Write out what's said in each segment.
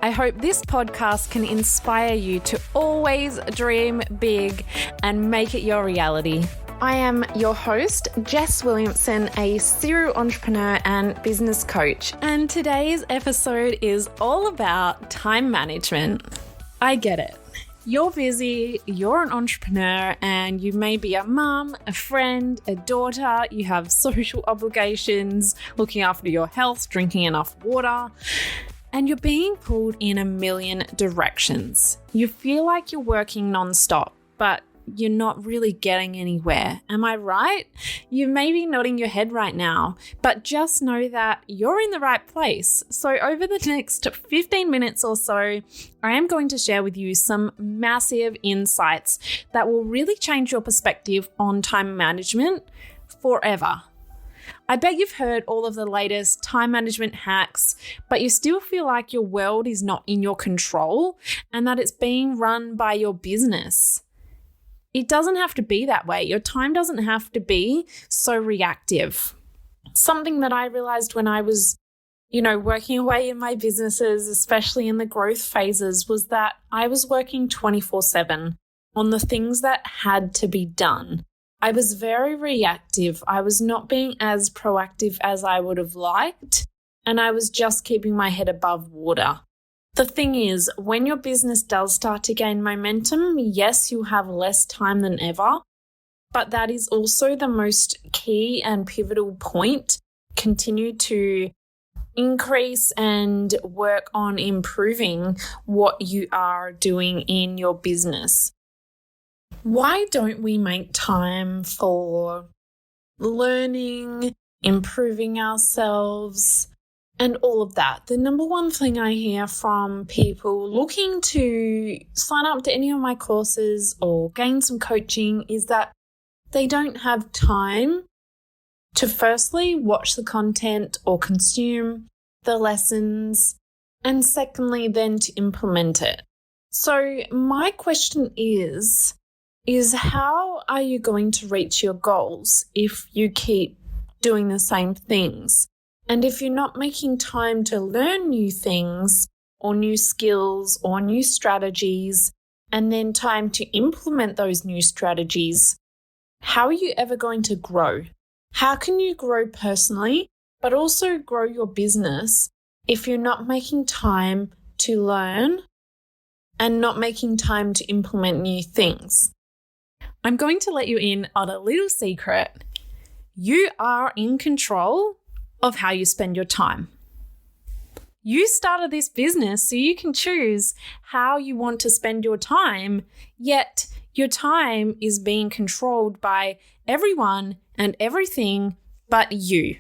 I hope this podcast can inspire you to always dream big and make it your reality. I am your host, Jess Williamson, a serial entrepreneur and business coach, and today's episode is all about time management. I get it. You're busy, you're an entrepreneur, and you may be a mum, a friend, a daughter, you have social obligations, looking after your health, drinking enough water, and you're being pulled in a million directions. You feel like you're working nonstop, but you're not really getting anywhere. Am I right? You may be nodding your head right now, but just know that you're in the right place. So over the next 15 minutes or so, I am going to share with you some massive insights that will really change your perspective on time management forever. I bet you've heard all of the latest time management hacks, but you still feel like your world is not in your control and that it's being run by your business. It doesn't have to be that way. Your time doesn't have to be so reactive. Something that I realized when I was, working away in my businesses, especially in the growth phases, was that I was working 24/7 on the things that had to be done. I was very reactive. I was not being as proactive as I would have liked, and I was just keeping my head above water. The thing is, when your business does start to gain momentum, yes, you have less time than ever, but that is also the most key and pivotal point. Continue to increase and work on improving what you are doing in your business. Why don't we make time for learning, improving ourselves, and all of that? The number one thing I hear from people looking to sign up to any of my courses or gain some coaching is that they don't have time to firstly watch the content or consume the lessons, and secondly then to implement it. So my question is how are you going to reach your goals if you keep doing the same things? And if you're not making time to learn new things or new skills or new strategies, and then time to implement those new strategies, how are you ever going to grow? How can you grow personally, but also grow your business if you're not making time to learn and not making time to implement new things? I'm going to let you in on a little secret. You are in control of how you spend your time. You started this business so you can choose how you want to spend your time, yet your time is being controlled by everyone and everything but you.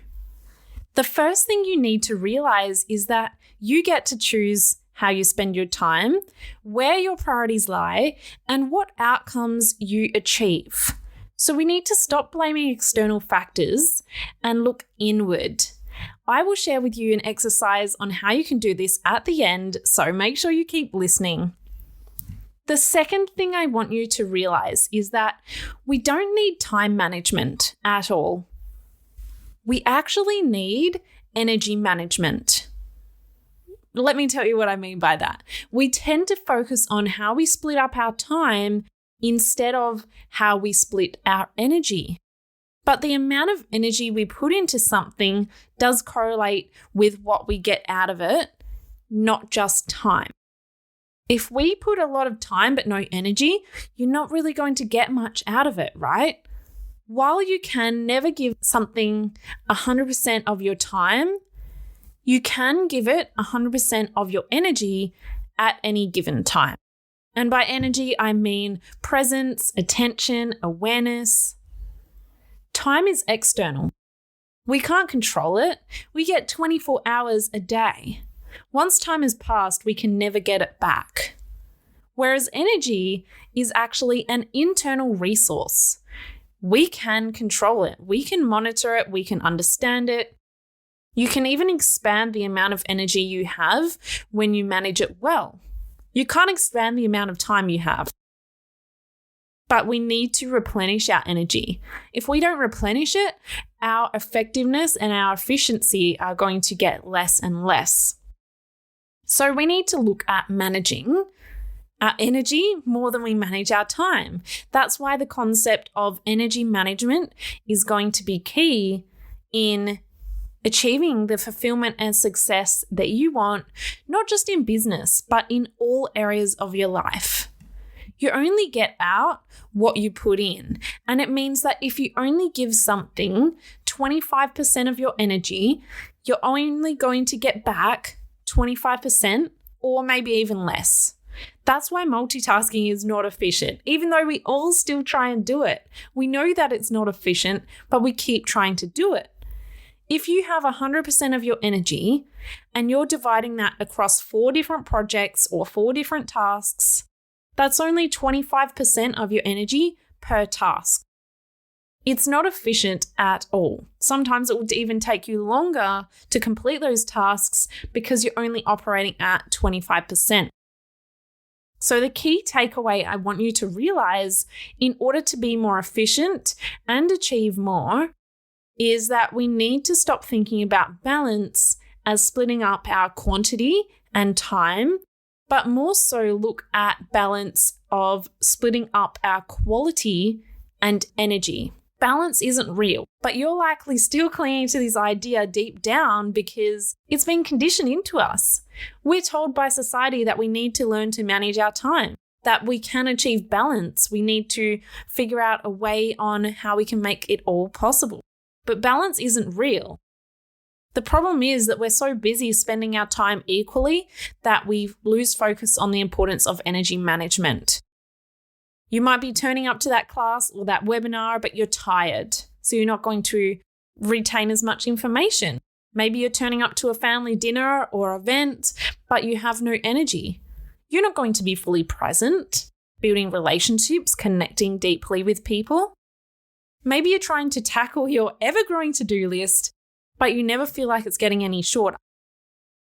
The first thing you need to realize is that you get to choose how you spend your time, where your priorities lie, and what outcomes you achieve. So we need to stop blaming external factors and look inward. I will share with you an exercise on how you can do this at the end, so make sure you keep listening. The second thing I want you to realize is that we don't need time management at all. We actually need energy management. Let me tell you what I mean by that. We tend to focus on how we split up our time instead of how we split our energy. But the amount of energy we put into something does correlate with what we get out of it, not just time. If we put a lot of time but no energy, you're not really going to get much out of it, right? While you can never give something 100% of your time, you can give it 100% of your energy at any given time. And by energy, I mean presence, attention, awareness. Time is external. We can't control it. We get 24 hours a day. Once time has passed, we can never get it back. Whereas energy is actually an internal resource. We can control it. We can monitor it. We can understand it. You can even expand the amount of energy you have when you manage it well. You can't expand the amount of time you have. But we need to replenish our energy. If we don't replenish it, our effectiveness and our efficiency are going to get less and less. So we need to look at managing our energy more than we manage our time. That's why the concept of energy management is going to be key in achieving the fulfillment and success that you want, not just in business, but in all areas of your life. You only get out what you put in. And it means that if you only give something 25% of your energy, you're only going to get back 25% or maybe even less. That's why multitasking is not efficient. Even though we all still try and do it, we know that it's not efficient, but we keep trying to do it. If you have 100% of your energy and you're dividing that across 4 different projects or 4 different tasks, that's only 25% of your energy per task. It's not efficient at all. Sometimes it would even take you longer to complete those tasks because you're only operating at 25%. So the key takeaway I want you to realize in order to be more efficient and achieve more is that we need to stop thinking about balance as splitting up our quantity and time, but more so look at balance of splitting up our quality and energy. Balance isn't real, but you're likely still clinging to this idea deep down because it's been conditioned into us. We're told by society that we need to learn to manage our time, that we can achieve balance. We need to figure out a way on how we can make it all possible. But balance isn't real. The problem is that we're so busy spending our time equally that we lose focus on the importance of energy management. You might be turning up to that class or that webinar, but you're tired, so you're not going to retain as much information. Maybe you're turning up to a family dinner or event, but you have no energy. You're not going to be fully present, building relationships, connecting deeply with people. Maybe you're trying to tackle your ever-growing to-do list, but you never feel like it's getting any shorter.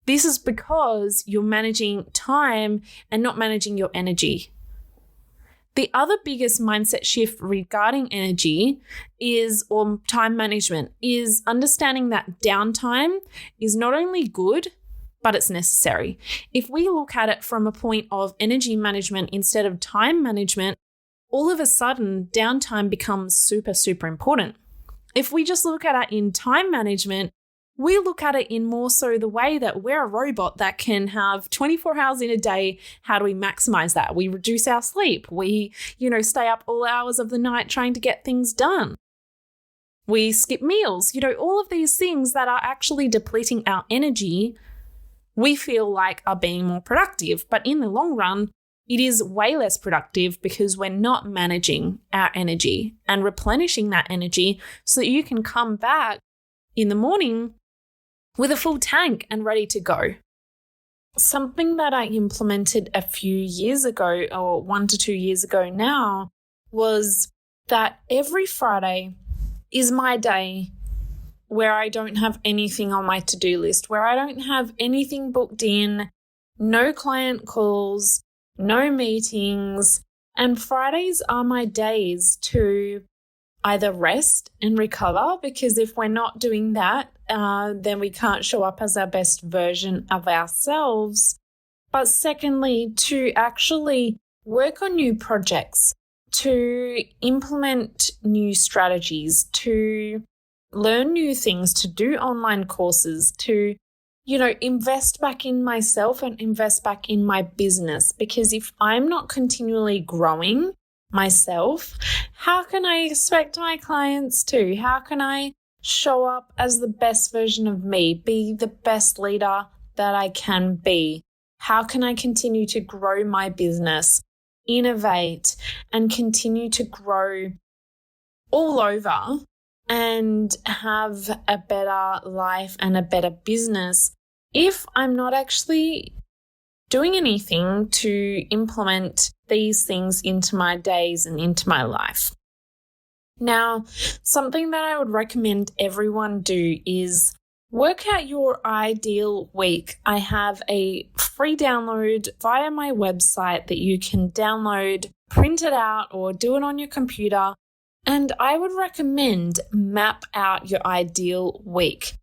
This is because you're managing time and not managing your energy. The other biggest mindset shift regarding energy or time management is understanding that downtime is not only good, but it's necessary. If we look at it from a point of energy management instead of time management, all of a sudden downtime becomes super, super important. If we just look at it in time management, we look at it in more so the way that we're a robot that can have 24 hours in a day. How do we maximize that? We reduce our sleep. We, stay up all hours of the night trying to get things done. We skip meals. All of these things that are actually depleting our energy, we feel like are being more productive. But in the long run, it is way less productive because we're not managing our energy and replenishing that energy so that you can come back in the morning with a full tank and ready to go. Something that I implemented a few years ago, or 1 to 2 years ago now, was that every Friday is my day where I don't have anything on my to-do list, where I don't have anything booked in, no client calls, no meetings, and Fridays are my days to either rest and recover, because if we're not doing that, then we can't show up as our best version of ourselves. But secondly, to actually work on new projects, to implement new strategies, to learn new things, to do online courses, to, invest back in myself and invest back in my business. Because if I'm not continually growing myself, how can I expect my clients to? How can I show up as the best version of me, be the best leader that I can be? How can I continue to grow my business, innovate, and continue to grow all over and have a better life and a better business if I'm not actually doing anything to implement these things into my days and into my life? Now, something that I would recommend everyone do is work out your ideal week. I have a free download via my website that you can download, print it out, or do it on your computer. And I would recommend map out your ideal week.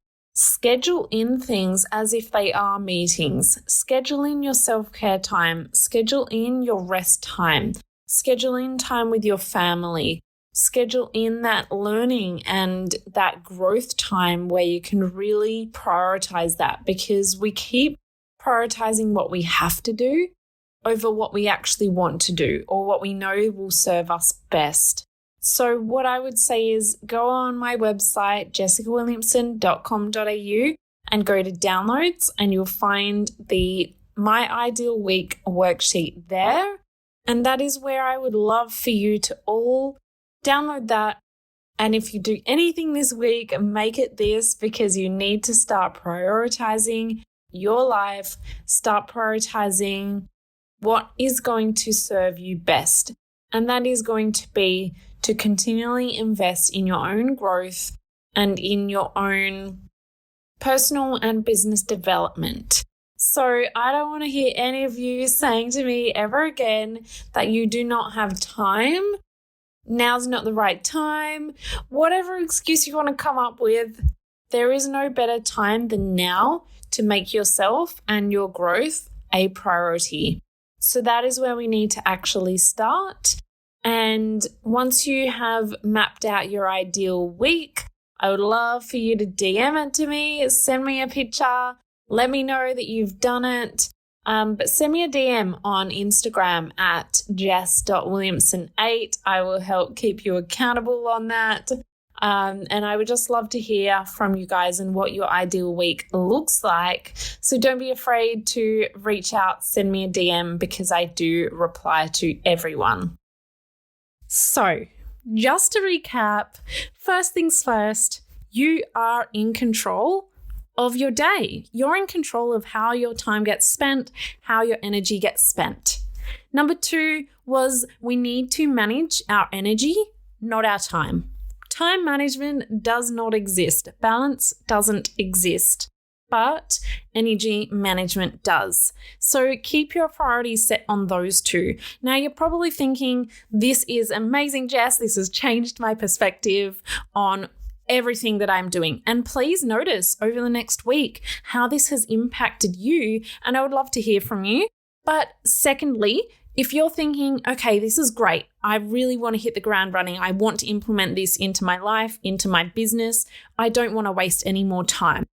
Schedule in things as if they are meetings. Schedule in your self-care time. Schedule in your rest time. Schedule in time with your family. Schedule in that learning and that growth time where you can really prioritize that, because we keep prioritizing what we have to do over what we actually want to do or what we know will serve us best. So what I would say is go on my website, jessicawilliamson.com.au, and go to downloads, and you'll find the My Ideal Week worksheet there. And that is where I would love for you to all download that. And if you do anything this week, make it this, because you need to start prioritizing your life, start prioritizing what is going to serve you best. And that is going to be to continually invest in your own growth and in your own personal and business development. So I don't want to hear any of you saying to me ever again that you do not have time. Now's not the right time. Whatever excuse you want to come up with, there is no better time than now to make yourself and your growth a priority. So that is where we need to actually start. And once you have mapped out your ideal week, I would love for you to DM it to me, send me a picture, let me know that you've done it. But send me a DM on Instagram at jess.williamson8. I will help keep you accountable on that. And I would just love to hear from you guys and what your ideal week looks like. So don't be afraid to reach out, send me a DM, because I do reply to everyone. So just to recap, first things first, you are in control of your day. You're in control of how your time gets spent, how your energy gets spent. Number 2 was we need to manage our energy, not our time. Time management does not exist. Balance doesn't exist, but energy management does. So keep your priorities set on those two. Now you're probably thinking, this is amazing, Jess. This has changed my perspective on everything that I'm doing. And please notice over the next week how this has impacted you. And I would love to hear from you. But secondly, if you're thinking, okay, this is great, I really want to hit the ground running, I want to implement this into my life, into my business, I don't want to waste any more time.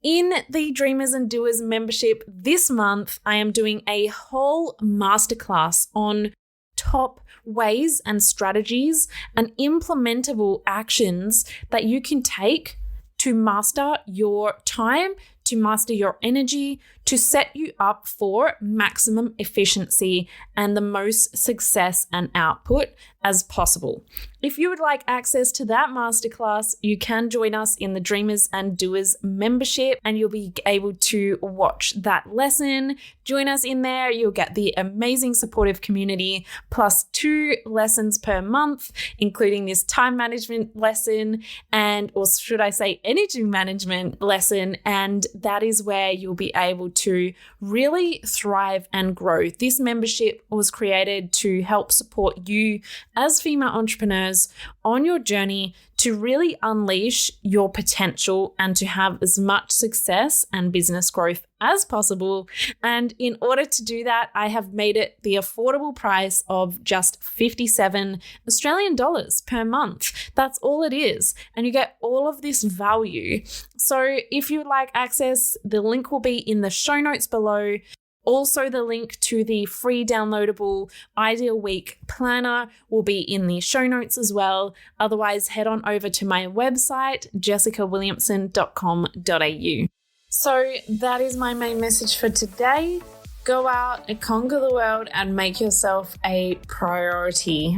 In the Dreamers and Doers membership this month, I am doing a whole masterclass on top ways and strategies and implementable actions that you can take to master your time, to master your energy, to set you up for maximum efficiency and the most success and output as possible. If you would like access to that masterclass, you can join us in the Dreamers and Doers membership, and you'll be able to watch that lesson. Join us in there. You'll get the amazing supportive community plus 2 lessons per month, including this time management lesson or should I say energy management lesson. And that is where you'll be able to really thrive and grow. This membership was created to help support you as female entrepreneurs on your journey to really unleash your potential and to have as much success and business growth as possible. And in order to do that, I have made it the affordable price of just 57 Australian dollars per month. That's all it is. And you get all of this value. So if you would like access, the link will be in the show notes below. Also, the link to the free downloadable Ideal Week Planner will be in the show notes as well. Otherwise, head on over to my website, jessicawilliamson.com.au. So that is my main message for today. Go out and conquer the world and make yourself a priority.